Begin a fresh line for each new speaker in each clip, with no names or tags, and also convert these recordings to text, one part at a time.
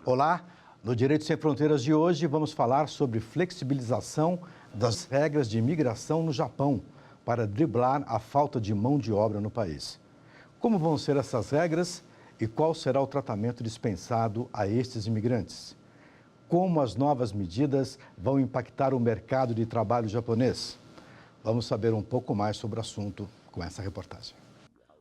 Olá, no Direito Sem Fronteiras de hoje vamos falar sobre flexibilização das regras de imigração no Japão para driblar a falta de mão de obra no país. Como vão ser essas regras e qual será o tratamento dispensado a estes imigrantes? Como as novas medidas vão impactar o mercado de trabalho japonês? Vamos saber um pouco mais sobre o assunto com essa reportagem.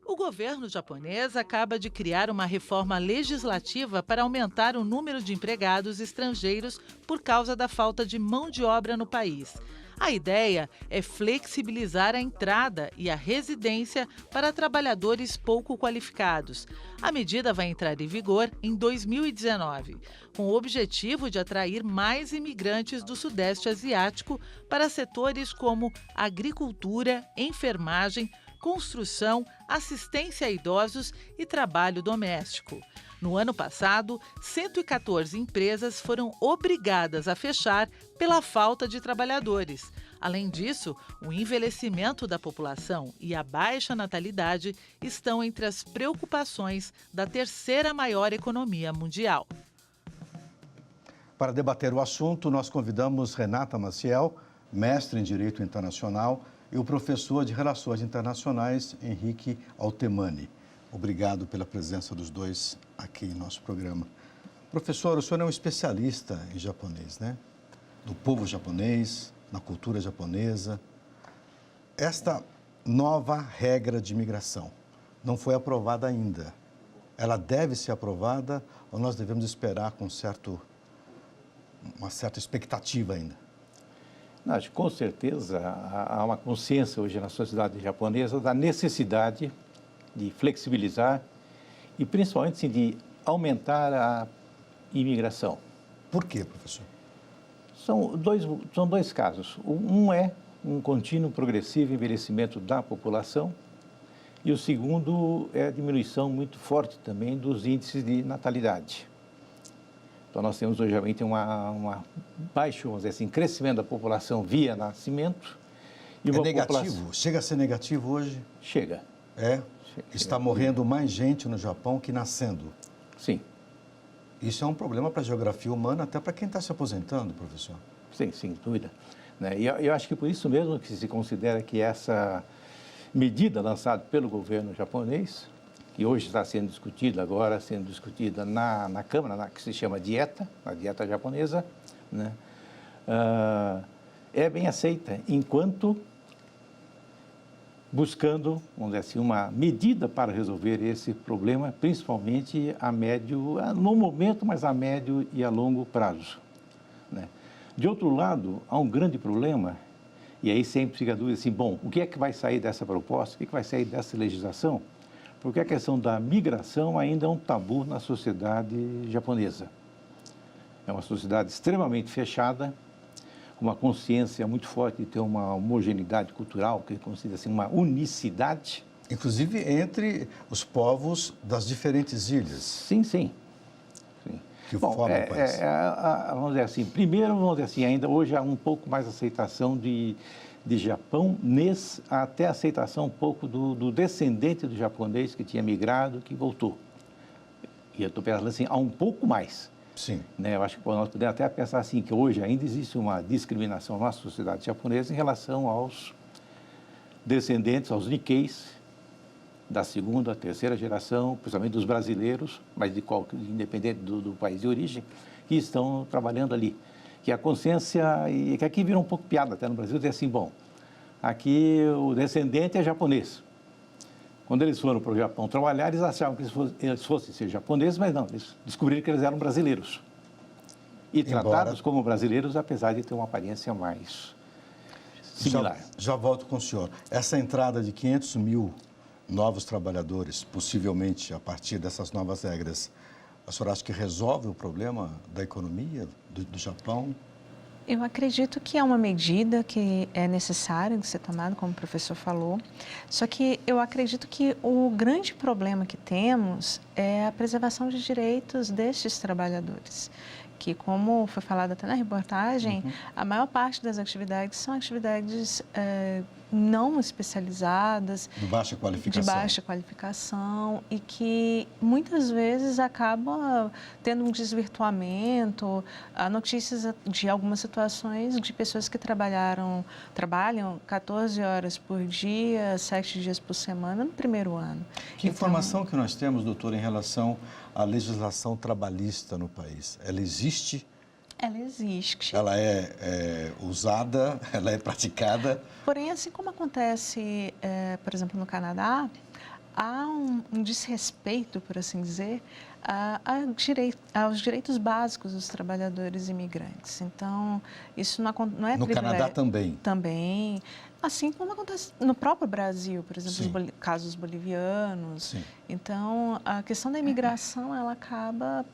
O governo japonês acaba de criar uma reforma legislativa para aumentar o número de empregados estrangeiros por causa da falta de mão de obra no país. A ideia é flexibilizar a entrada e a residência para trabalhadores pouco qualificados. A medida vai entrar em vigor em 2019, com o objetivo de atrair mais imigrantes do Sudeste Asiático para setores como agricultura, enfermagem, construção, assistência a idosos e trabalho doméstico. No ano passado, 114 empresas foram obrigadas a fechar pela falta de trabalhadores. Além disso, o envelhecimento da população e a baixa natalidade estão entre as preocupações da terceira maior economia mundial.
Para debater o assunto, nós convidamos Renata Maciel, mestre em Direito Internacional, e o professor de Relações Internacionais, Henrique Altemani. Obrigado pela presença dos dois aqui em nosso programa. Professor, o senhor é um especialista em japonês, né? No povo japonês, na cultura japonesa. Esta nova regra de imigração não foi aprovada ainda. Ela deve ser aprovada ou nós devemos esperar com uma certa expectativa ainda?
Acho que com certeza há uma consciência hoje na sociedade japonesa da necessidade de flexibilizar e principalmente sim, de aumentar a imigração.
Por quê, professor?
São dois casos. Um é um contínuo progressivo envelhecimento da população e o segundo é a diminuição muito forte também dos índices de natalidade. Então, nós temos hoje realmente uma baixo, vamos dizer assim, crescimento da população via nascimento. E
é negativo? Chega a ser negativo hoje?
Chega.
É? Está morrendo mais gente no Japão que nascendo.
Sim.
Isso é um problema para a geografia humana, até para quem está se aposentando, professor.
Sim, sem dúvida. E eu acho que por isso mesmo que se considera que essa medida lançada pelo governo japonês, que hoje está sendo discutida, agora sendo discutida na Câmara, que se chama dieta, a dieta japonesa, né? É bem aceita, enquanto buscando, vamos dizer assim, uma medida para resolver esse problema, principalmente a médio, no momento, mas a médio e a longo prazo, né? De outro lado, há um grande problema, e aí sempre fica a dúvida assim, bom, o que é que vai sair dessa proposta, o que é que vai sair dessa legislação? Porque a questão da migração ainda é um tabu na sociedade japonesa. É uma sociedade extremamente fechada, com uma consciência muito forte de ter uma homogeneidade cultural, que considera assim uma unicidade.
Inclusive entre os povos das diferentes ilhas.
Sim, sim.
Que formam o país.
Vamos dizer assim, primeiro, vamos dizer assim, ainda hoje há um pouco mais aceitação de Japão, até aceitação um pouco do descendente do japonês que tinha migrado, que voltou. E eu estou pensando assim, há um pouco mais.
Sim.
Né? Eu acho que nós podemos até pensar assim, que hoje ainda existe uma discriminação na sociedade japonesa em relação aos descendentes, aos Nikkeis, da segunda, terceira geração, principalmente dos brasileiros, mas independente do país de origem, que estão trabalhando ali. Que a consciência, e que aqui vira um pouco piada até no Brasil, dizer assim, bom, aqui o descendente é japonês. Quando eles foram para o Japão trabalhar, eles achavam que eles fossem ser japoneses, mas não, eles descobriram que eles eram brasileiros. E tratados como brasileiros, apesar de ter uma aparência mais similar.
Já volto com o senhor. Essa entrada de 500 mil novos trabalhadores, possivelmente a partir dessas novas regras, a senhora acha que resolve o problema da economia do Japão?
Eu acredito que é uma medida que é necessária de ser tomada, como o professor falou, só que eu acredito que o grande problema que temos é a preservação de direitos destes trabalhadores, que, como foi falado até na reportagem, a maior parte das atividades são atividades não especializadas,
De baixa qualificação.
de baixa qualificação e que muitas vezes acaba tendo um desvirtuamento. Há notícias de algumas situações de pessoas que trabalham 14 horas por dia, 7 dias por semana no primeiro ano.
Que informação que nós temos, doutor, em relação à legislação trabalhista no país? Ela existe?
Ela existe.
Ela é usada, ela é praticada?
Porém, assim como acontece, por exemplo, no Canadá, há um desrespeito, por assim dizer, aos direitos básicos dos trabalhadores imigrantes. Então, isso não é
no Canadá também?
Também. Assim como acontece no próprio Brasil, por exemplo, os casos bolivianos.
Sim.
Então, a questão da imigração, ela acaba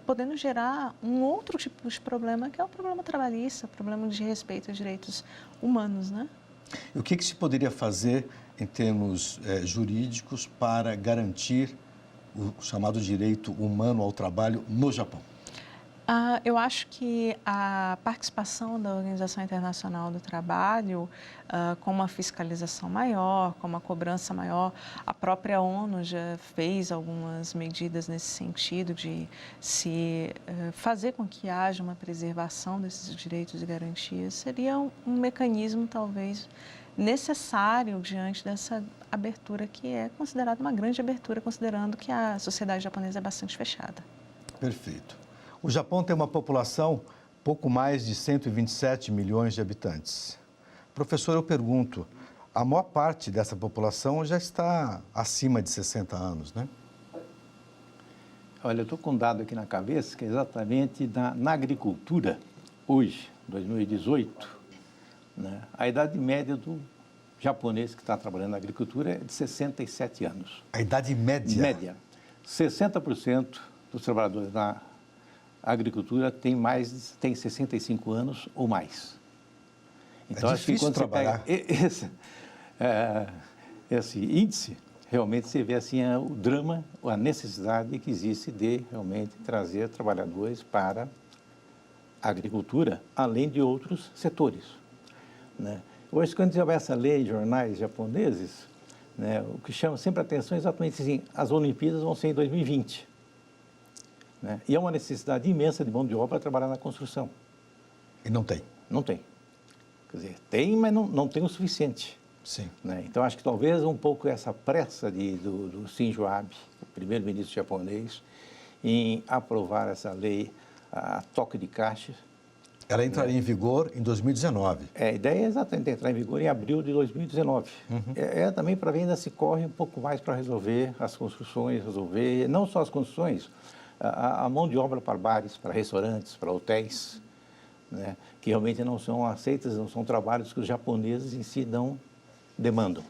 podendo gerar um outro tipo de problema, que é o problema trabalhista, o problema de respeito aos direitos humanos, né?
E o que se poderia fazer em termos jurídicos para garantir o chamado direito humano ao trabalho no Japão?
Eu acho que a participação da Organização Internacional do Trabalho, com uma fiscalização maior, com uma cobrança maior, a própria ONU já fez algumas medidas nesse sentido de se fazer com que haja uma preservação desses direitos e garantias, seria um mecanismo talvez necessário diante dessa abertura que é considerada uma grande abertura, considerando que a sociedade japonesa é bastante fechada.
Perfeito. O Japão tem uma população pouco mais de 127 milhões de habitantes. Professor, eu pergunto, a maior parte dessa população já está acima de 60 anos, né?
Olha, eu estou com um dado aqui na cabeça, que é exatamente na agricultura, hoje, 2018, né, a idade média do japonês que está trabalhando na agricultura é de 67 anos.
A idade média?
Média. 60% dos trabalhadores na a agricultura tem 65 anos ou mais.
Então, acho que quando trabalhar.
Esse índice, realmente você vê assim o drama, a necessidade que existe de realmente trazer trabalhadores para a agricultura, além de outros setores, né? Hoje, quando você vai essa lei em jornais japoneses, né, o que chama sempre a atenção é exatamente assim, as Olimpíadas vão ser em 2020. Né? E é uma necessidade imensa de mão de obra para trabalhar na construção.
E não tem?
Não tem. Quer dizer, tem, mas não tem o suficiente.
Sim.
Né? Então, acho que talvez um pouco essa pressa do Shinzo Abe, o primeiro-ministro japonês, em aprovar essa lei, a toque de caixa.
Ela entraria em vigor em 2019.
A ideia é exatamente entrar em vigor em abril de 2019. Também para ver ainda se corre um pouco mais para resolver as construções, resolver não só as construções, a mão de obra para bares, para restaurantes, para hotéis, né, que realmente não são aceitas, não são trabalhos que os japoneses em si não demandam.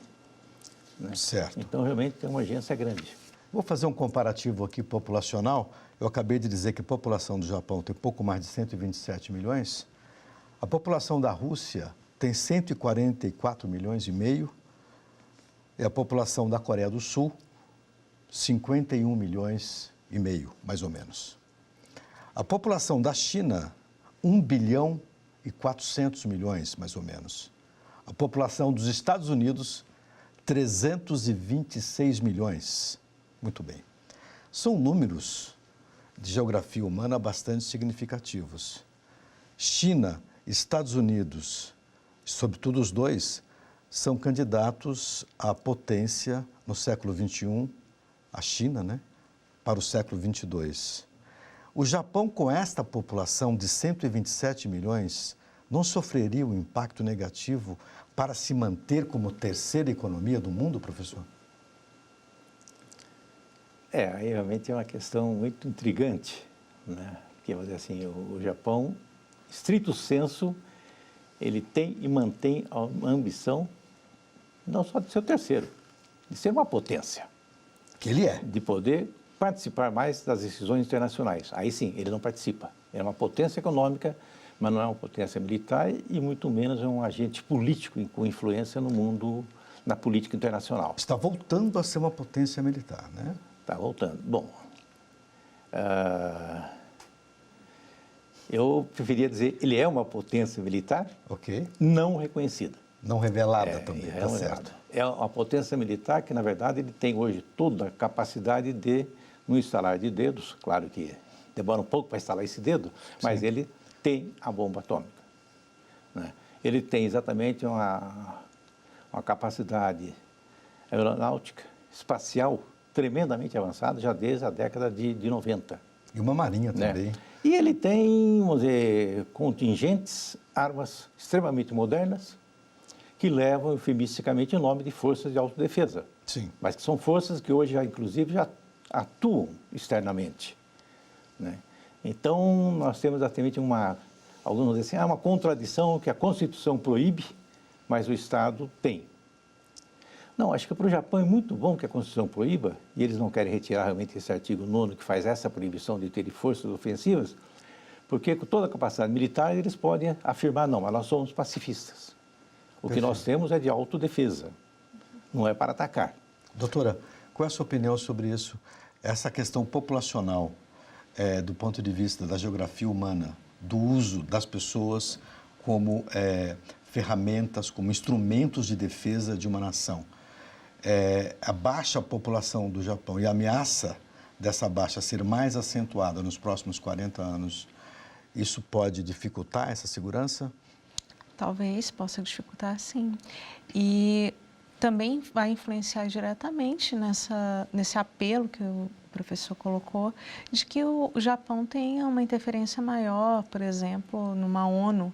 Né?
Certo.
Então, realmente tem uma urgência grande.
Vou fazer um comparativo aqui populacional. Eu acabei de dizer que a população do Japão tem pouco mais de 127 milhões. A população da Rússia tem 144 milhões e meio. E a população da Coreia do Sul, 51 milhões e meio, mais ou menos. A população da China, 1 bilhão e 400 milhões, mais ou menos. A população dos Estados Unidos, 326 milhões. Muito bem. São números de geografia humana bastante significativos. China, Estados Unidos, sobretudo os dois, são candidatos à potência no século XXI, a China, né? Para o século 22. O Japão, com esta população de 127 milhões, não sofreria um impacto negativo para se manter como terceira economia do mundo, professor?
Aí realmente é uma questão muito intrigante, né? Porque, vamos dizer assim, o Japão, estrito senso, ele tem e mantém a ambição não só de ser o terceiro, de ser uma potência.
Que ele é.
De poder participar mais das decisões internacionais. Aí sim, ele não participa. É uma potência econômica, mas não é uma potência militar e muito menos é um agente político com influência no mundo, na política internacional.
Está voltando a ser uma potência militar, né?
Está voltando. Bom, Eu preferia dizer, ele é uma potência militar
Ok.
não reconhecida.
Não revelada também,
É
tá
um
certo.
é uma potência militar que, na verdade, ele tem hoje toda a capacidade de, no instalar de dedos, claro que demora um pouco para instalar esse dedo, mas ele tem a bomba atômica, né? Ele tem exatamente uma capacidade aeronáutica, espacial, tremendamente avançada, já desde a década de 90.
E uma marinha
Né?
também.
E ele tem, vamos dizer, contingentes, armas extremamente modernas, que levam eufemisticamente o nome de forças de autodefesa.
Sim.
Mas que são forças que hoje, inclusive, já atuam externamente, né? Então, nós temos exatamente alguns dizem assim, uma contradição que a Constituição proíbe, mas o Estado tem. Não, acho que para o Japão é muito bom que a Constituição proíba, e eles não querem retirar realmente esse artigo 9º que faz essa proibição de ter forças ofensivas, porque com toda a capacidade militar eles podem afirmar, não, mas nós somos pacifistas. O que nós temos é de autodefesa, não é para atacar.
Doutora, qual é a sua opinião sobre isso? Essa questão populacional, do ponto de vista da geografia humana, do uso das pessoas como ferramentas, como instrumentos de defesa de uma nação. A baixa população do Japão e a ameaça dessa baixa ser mais acentuada nos próximos 40 anos, isso pode dificultar essa segurança?
Talvez possa dificultar, sim. E também vai influenciar diretamente nesse apelo que o professor colocou, de que o Japão tenha uma interferência maior, por exemplo, numa ONU,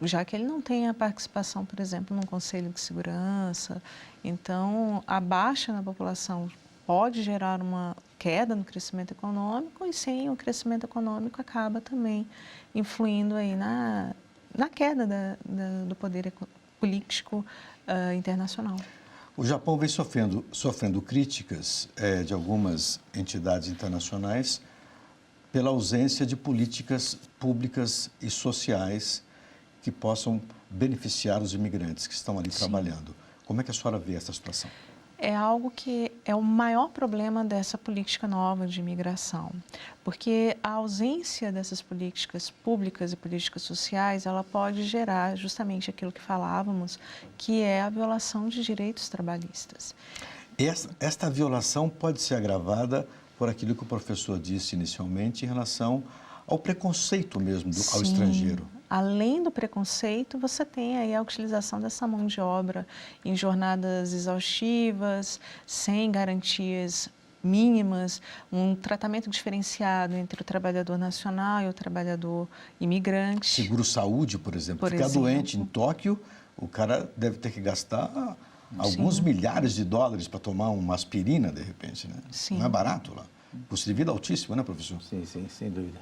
já que ele não tem a participação, por exemplo, num Conselho de Segurança. Então, a baixa na população pode gerar uma queda no crescimento econômico, e sim, o crescimento econômico acaba também influindo aí na queda do poder político internacional.
O Japão vem sofrendo críticas de algumas entidades internacionais pela ausência de políticas públicas e sociais que possam beneficiar os imigrantes que estão ali trabalhando. Como é que a senhora vê essa situação?
É algo que é o maior problema dessa política nova de imigração, porque a ausência dessas políticas públicas e políticas sociais, ela pode gerar justamente aquilo que falávamos, que é a violação de direitos trabalhistas.
Esta violação pode ser agravada por aquilo que o professor disse inicialmente em relação ao preconceito mesmo ao estrangeiro.
Além do preconceito, você tem aí a utilização dessa mão de obra em jornadas exaustivas, sem garantias mínimas, um tratamento diferenciado entre o trabalhador nacional e o trabalhador imigrante.
Seguro-saúde, por exemplo. Ficar doente em Tóquio, o cara deve ter que gastar alguns milhares de dólares para tomar uma aspirina, de repente, né?
Sim.
Não é barato lá. Custo de vida altíssimo, né, professor?
Sim, sem dúvida.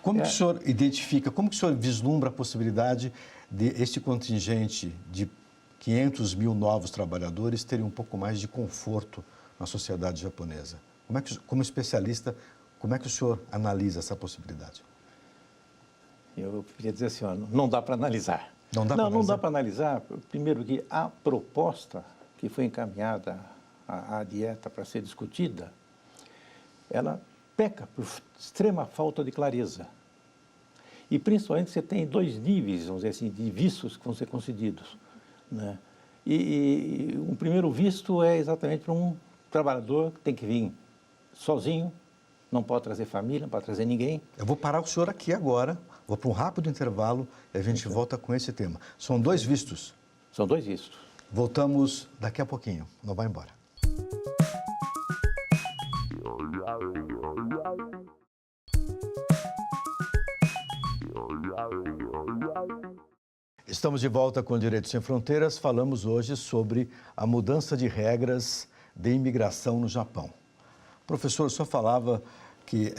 Como que o senhor identifica, como que o senhor vislumbra a possibilidade de este contingente de 500 mil novos trabalhadores terem um pouco mais de conforto na sociedade japonesa? Como especialista, como é que o senhor analisa essa possibilidade?
Eu queria dizer assim, não dá para analisar.
Não dá para analisar?
Não dá para analisar. Primeiro que a proposta que foi encaminhada à dieta para ser discutida, ela peca por extrema falta de clareza. E, principalmente, você tem dois níveis, vamos dizer assim, de vistos que vão ser concedidos, né? E um primeiro visto é exatamente para um trabalhador que tem que vir sozinho, não pode trazer família, não pode trazer ninguém.
Eu vou parar o senhor aqui agora, vou para um rápido intervalo e a gente volta com esse tema. São dois vistos.
São dois vistos.
Voltamos daqui a pouquinho, não vai embora. Estamos de volta com Direito Sem Fronteiras. Falamos hoje sobre a mudança de regras de imigração no Japão. Professor, o senhor falava que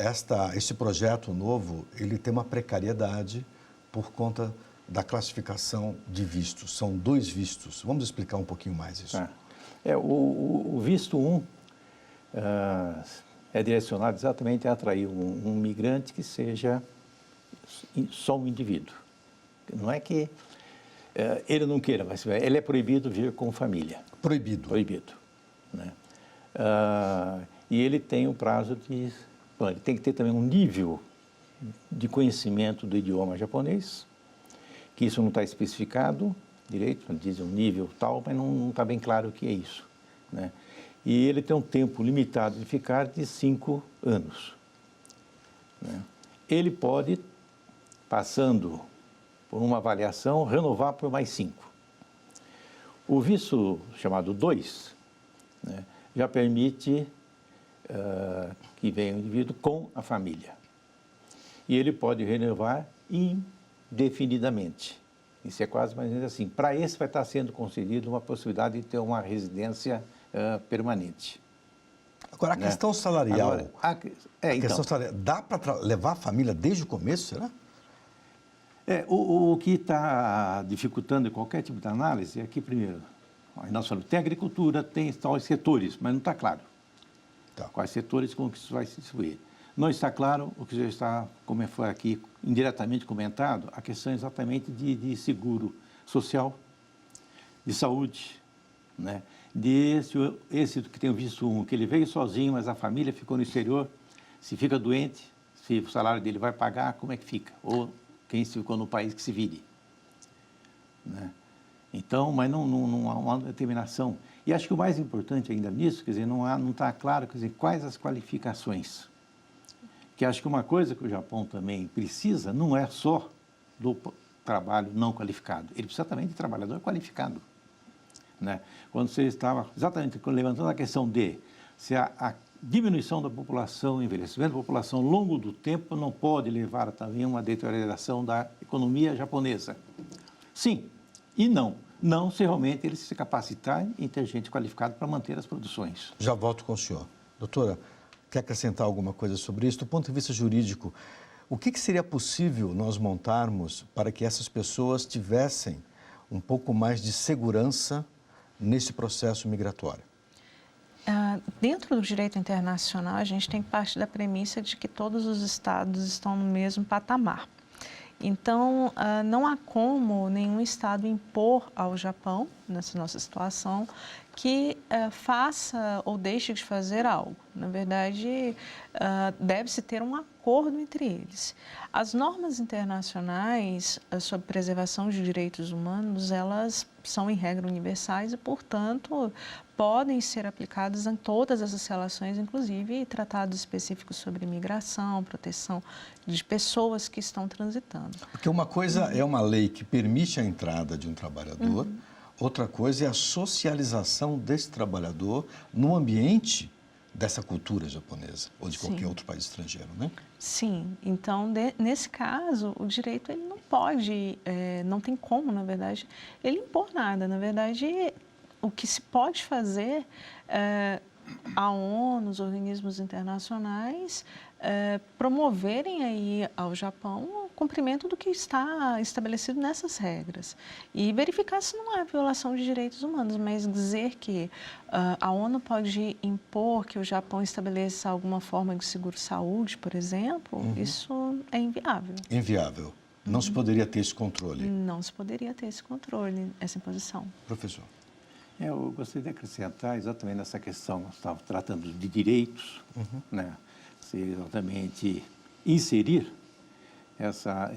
esse projeto novo, ele tem uma precariedade por conta da classificação de vistos. São dois vistos. Vamos explicar um pouquinho mais isso.
O visto 1 é direcionado exatamente a atrair um migrante que seja só um indivíduo. Não é que ele não queira, mas ele é proibido vir com família.
Proibido.
Proibido, né? E ele tem um prazo de... Bom, ele tem que ter também um nível de conhecimento do idioma japonês, que isso não está especificado direito, dizem um nível tal, mas não está bem claro o que é isso, né? E ele tem um tempo limitado de ficar de 5 anos, né? Ele pode, passando por uma avaliação, renovar por mais 5. O visto chamado 2, né, já permite que venha o indivíduo com a família. E ele pode renovar indefinidamente. Isso é quase mais ou menos assim. Para esse vai estar sendo concedido uma possibilidade de ter uma residência permanente.
Agora, a
né?
questão salarial,
Agora,
questão salarial, dá para levar a família desde o começo, será?
O que está dificultando qualquer tipo de análise é que, primeiro, nós falamos, tem agricultura, tem tais setores, mas não está claro.
Tá.
Quais setores, como que isso vai se distribuir. Não está claro o que já está, como foi aqui indiretamente comentado, a questão exatamente de seguro social, de saúde, né? Esse que tem o visto 1, que ele veio sozinho, mas a família ficou no exterior, se fica doente, se o salário dele vai pagar, como é que fica? Ou quem ficou no país que se vire, né? Então, mas não há uma determinação. E acho que o mais importante ainda nisso, quer dizer, não está claro, quer dizer, quais as qualificações. Que acho que uma coisa que o Japão também precisa não é só do trabalho não qualificado, ele precisa também de trabalhador qualificado, né? Quando você estava exatamente levantando a questão de se a diminuição da população, o envelhecimento da população ao longo do tempo não pode levar também a uma deterioração da economia japonesa. Sim e não. Não se realmente eles se capacitarem e ter gente qualificada para manter as produções.
Já volto com o senhor. Doutora, quer acrescentar alguma coisa sobre isso? Do ponto de vista jurídico, o que seria possível nós montarmos para que essas pessoas tivessem um pouco mais de segurança nesse processo migratório?
Dentro do direito internacional, a gente tem parte da premissa de que todos os estados estão no mesmo patamar. Então, não há como nenhum estado impor ao Japão, nessa nossa situação, que faça ou deixe de fazer algo. Na verdade, deve-se ter um acordo entre eles. As normas internacionais sobre preservação de direitos humanos, elas são, em regra, universais e, portanto, podem ser aplicadas em todas essas relações, inclusive tratados específicos sobre imigração, proteção de pessoas que estão transitando.
Porque uma coisa é uma lei que permite a entrada de um trabalhador, outra coisa é a socialização desse trabalhador no ambiente dessa cultura japonesa ou de qualquer outro país estrangeiro, né?
Sim. Então, nesse caso, o direito ele não pode, não tem como, na verdade, ele impor nada. Na verdade, o que se pode fazer, a ONU, os organismos internacionais, promoverem aí ao Japão o cumprimento do que está estabelecido nessas regras e verificar se não há violação de direitos humanos, mas dizer que a ONU pode impor que o Japão estabeleça alguma forma de seguro-saúde, por exemplo, isso é inviável.
Inviável. Não se poderia ter esse controle.
Não se poderia ter esse controle, essa imposição.
Professor.
Eu gostaria de acrescentar exatamente nessa questão, nós estávamos tratando de direitos, né? Se exatamente inserir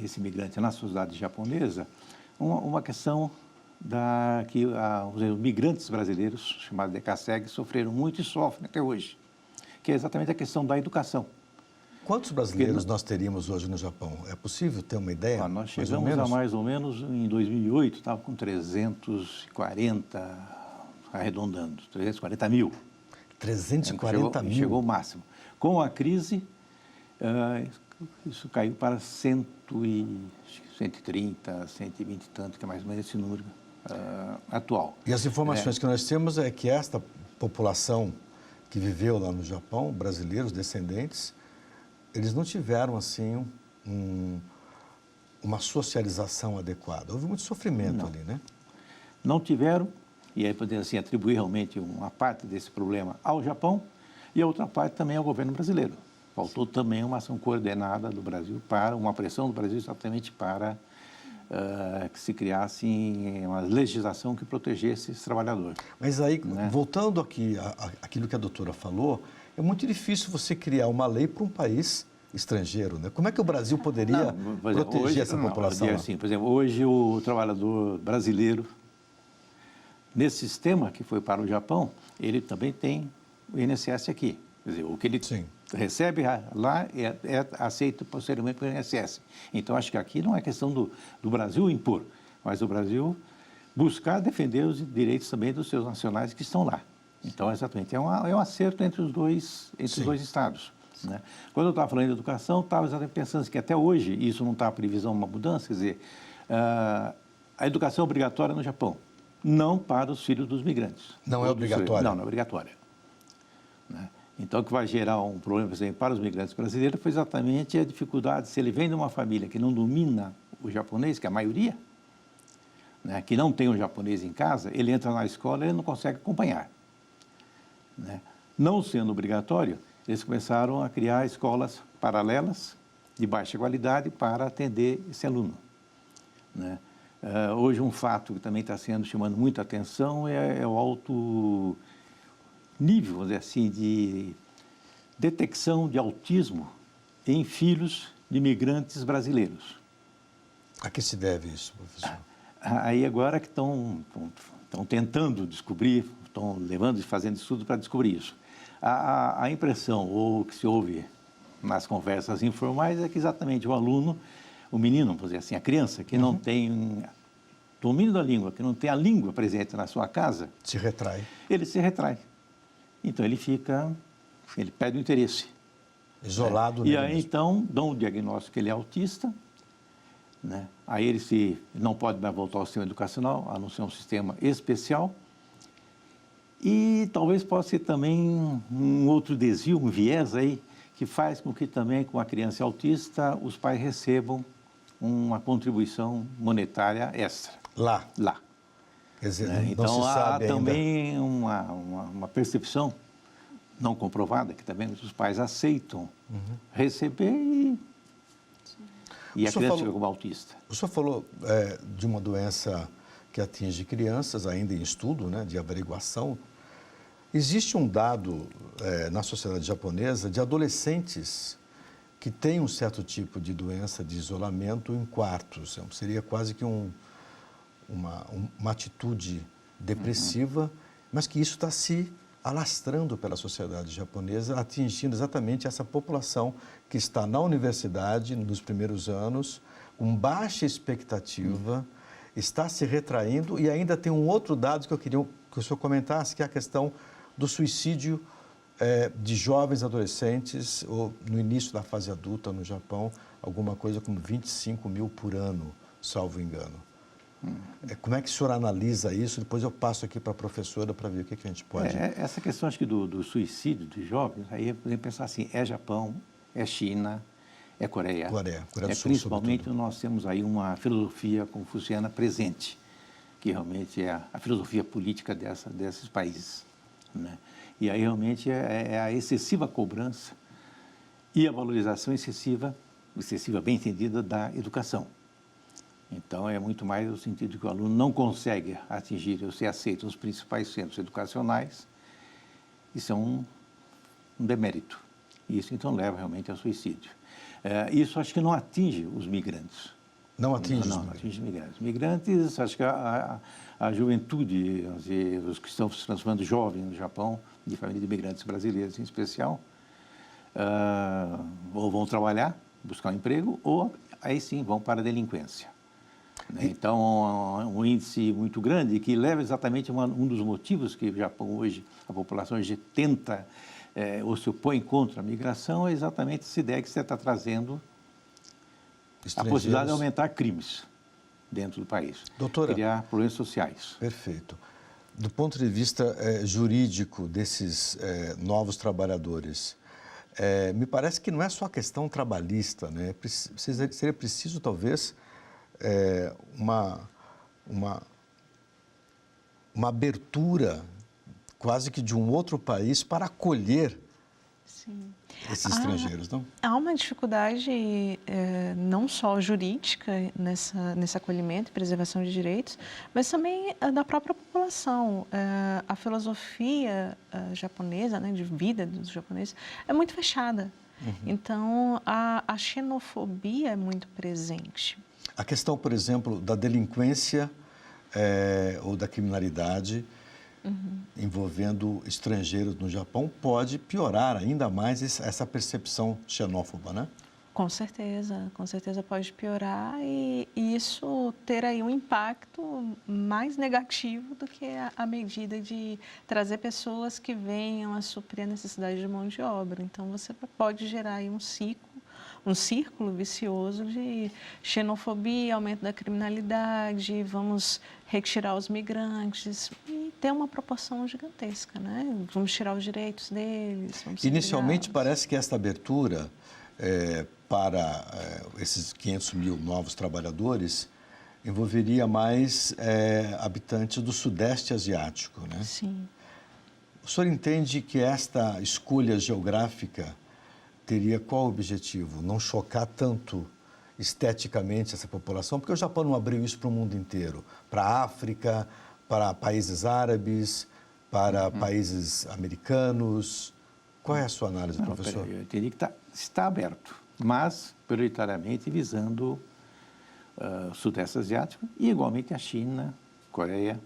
esse imigrante na sociedade japonesa, uma questão que os migrantes brasileiros, chamados de CACEG, sofreram muito e sofrem até hoje, que é exatamente a questão da educação.
Quantos brasileiros nós teríamos hoje no Japão? É possível ter uma ideia?
Nós chegamos a mais ou menos, em 2008, estava com 340, arredondando, 340 mil.
340 mil?
Chegou ao máximo. Com a crise, isso caiu para 130, 120 e tanto, que é mais ou menos esse número atual.
E as informações que nós temos é que esta população que viveu lá no Japão, brasileiros, descendentes, eles não tiveram, assim, uma socialização adequada. Houve muito sofrimento ali, né?
Não tiveram, e aí podemos assim, atribuir realmente uma parte desse problema ao Japão e a outra parte também ao governo brasileiro. Faltou também uma ação coordenada do Brasil uma pressão do Brasil exatamente para que se criasse uma legislação que protegesse esse trabalhador.
Mas aí,
né?
Voltando aqui àquilo que a doutora falou, é muito difícil você criar uma lei para um país estrangeiro, né? Como é que o Brasil poderia proteger essa população?
Assim, por exemplo, hoje o trabalhador brasileiro, nesse sistema que foi para o Japão, ele também tem o INSS aqui. Quer dizer, o que ele recebe lá é aceito posteriormente pelo INSS. Então, acho que aqui não é questão do Brasil impor, mas o Brasil buscar defender os direitos também dos seus nacionais que estão lá. Então, exatamente, é um acerto entre os dois estados. Né? Quando eu estava falando de educação, estava exatamente pensando que até hoje isso não está previsão uma mudança, quer dizer, a educação é obrigatória no Japão, não para os filhos dos migrantes.
Não é obrigatória?
Não, não é obrigatória. Né? Então, o que vai gerar um problema, por exemplo, para os migrantes brasileiros foi exatamente a dificuldade, se ele vem de uma família que não domina o japonês, que é a maioria, né, que não tem o japonês em casa, ele entra na escola e ele não consegue acompanhar. Né? Não sendo obrigatório, eles começaram a criar escolas paralelas de baixa qualidade para atender esse aluno. Né? Hoje, um fato que também está chamando muita atenção é o alto nível, vamos dizer assim, de detecção de autismo em filhos de imigrantes brasileiros.
A que se deve isso, professor?
Aí agora que estão tentando descobrir, estão levando e fazendo estudo para descobrir isso. A impressão, ou o que se ouve nas conversas informais, é que exatamente o aluno, o menino, vamos dizer assim, a criança que não tem domínio da língua, que não tem a língua presente na sua casa...
Se retrai.
Ele se retrai. Então, ele perde o interesse.
Isolado.
E aí, então, dão o diagnóstico que ele é autista, né? Aí ele não pode mais voltar ao sistema educacional, a não ser um sistema especial. E talvez possa ser também um outro desvio, um viés aí, que faz com que também, com a criança autista, os pais recebam uma contribuição monetária extra.
Lá?
Lá.
Quer dizer,
né?
não
Então,
se sabe
há também
ainda.
uma percepção não comprovada, que também os pais aceitam receber e a criança fica como autista.
O senhor falou de uma doença que atinge crianças, ainda em estudo, né, de averiguação. Existe um dado na sociedade japonesa de adolescentes que têm um certo tipo de doença de isolamento em quartos. Seria quase que uma atitude depressiva, mas que isso está se alastrando pela sociedade japonesa, atingindo exatamente essa população que está na universidade nos primeiros anos, com baixa expectativa, está se retraindo, e ainda tem um outro dado que eu queria que o senhor comentasse, que é a questão do suicídio de jovens adolescentes, ou no início da fase adulta no Japão, alguma coisa como 25 mil por ano, salvo engano. Como é que o senhor analisa isso? Depois eu passo aqui para a professora para ver o que a gente pode...
Essa questão, acho que do suicídio de jovens, aí podemos pensar assim, é Japão, é China, é Coreia.
Coreia do Sul,
principalmente,
sobretudo.
nós temos aí uma filosofia confuciana presente, que realmente é a filosofia política desses países. Né? E aí realmente é a excessiva cobrança e a valorização excessiva bem entendida, da educação. Então, é muito mais no sentido de que o aluno não consegue atingir ou ser aceito nos principais centros educacionais. Isso é um demérito. Isso, então, leva realmente ao suicídio. Isso acho que não atinge os migrantes.
Não atinge
Não atinge os migrantes. Migrantes, acho que a juventude, os que estão se transformando jovens no Japão, de família de imigrantes brasileiros em especial, ou vão trabalhar, buscar um emprego, ou aí sim vão para a delinquência. Então, um índice muito grande que leva exatamente um dos motivos que o Japão hoje, a população hoje tenta ou se opõe contra a migração, é exatamente essa ideia que você está trazendo, a possibilidade de aumentar crimes dentro do país.
Doutora,
criar problemas sociais.
Perfeito. Do ponto de vista jurídico desses novos trabalhadores, me parece que não é só questão trabalhista, né? Seria preciso, talvez, uma abertura quase que de um outro país para acolher esses estrangeiros, não?
Há uma dificuldade não só jurídica nesse acolhimento e preservação de direitos, mas também da própria população. A filosofia japonesa, né, de vida dos japoneses, é muito fechada. Então, a xenofobia é muito presente.
A questão, por exemplo, da delinquência ou da criminalidade envolvendo estrangeiros no Japão pode piorar ainda mais essa percepção xenófoba, né?
Com certeza pode piorar e isso ter aí um impacto mais negativo do que a medida de trazer pessoas que venham a suprir a necessidade de mão de obra. Então, você pode gerar aí um círculo vicioso de xenofobia, aumento da criminalidade, vamos retirar os migrantes e ter uma proporção gigantesca, né? Vamos tirar os direitos deles.
Inicialmente, parece que esta abertura para esses 500 mil novos trabalhadores envolveria mais habitantes do Sudeste Asiático, né?
Sim.
O senhor entende que esta escolha geográfica teria qual objetivo? Não chocar tanto esteticamente essa população? Porque o Japão não abriu isso para o mundo inteiro, para a África, para países árabes, para países americanos. Qual é a sua análise, professor?
Eu teria que está aberto, mas prioritariamente visando o Sudeste Asiático e igualmente a China, Coreia,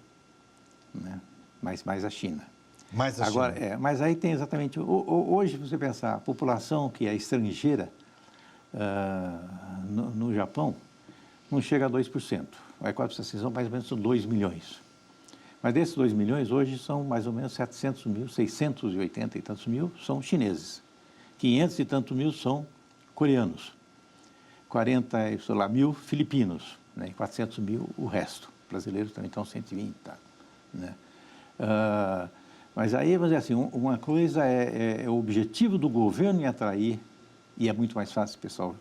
né? mais a China.
Mais a
Agora,
China.
mas aí tem exatamente, hoje você pensar, a população que é estrangeira no Japão não chega a 2%, vai quase são mais ou menos 2 milhões. Mas desses 2 milhões, hoje são mais ou menos 700 mil, 680 e tantos mil são chineses. 500 e tantos mil são coreanos. 40 mil filipinos, né? E 400 mil o resto. Brasileiros também estão 120, tá? Né? Mas aí, vamos dizer assim, uma coisa é o objetivo do governo em atrair, e é muito mais fácil, pessoal,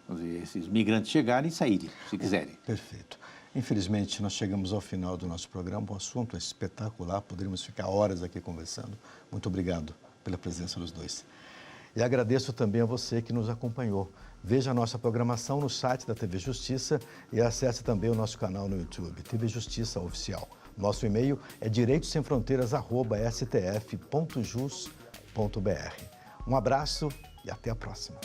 vamos dizer, esses migrantes chegarem e saírem, se quiserem.
Perfeito. Infelizmente, nós chegamos ao final do nosso programa. O assunto é espetacular, poderíamos ficar horas aqui conversando. Muito obrigado pela presença dos dois. E agradeço também a você que nos acompanhou. Veja a nossa programação no site da TV Justiça e acesse também o nosso canal no YouTube, TV Justiça Oficial. Nosso e-mail é direitosemfronteiras@stf.jus.br. Um abraço e até a próxima.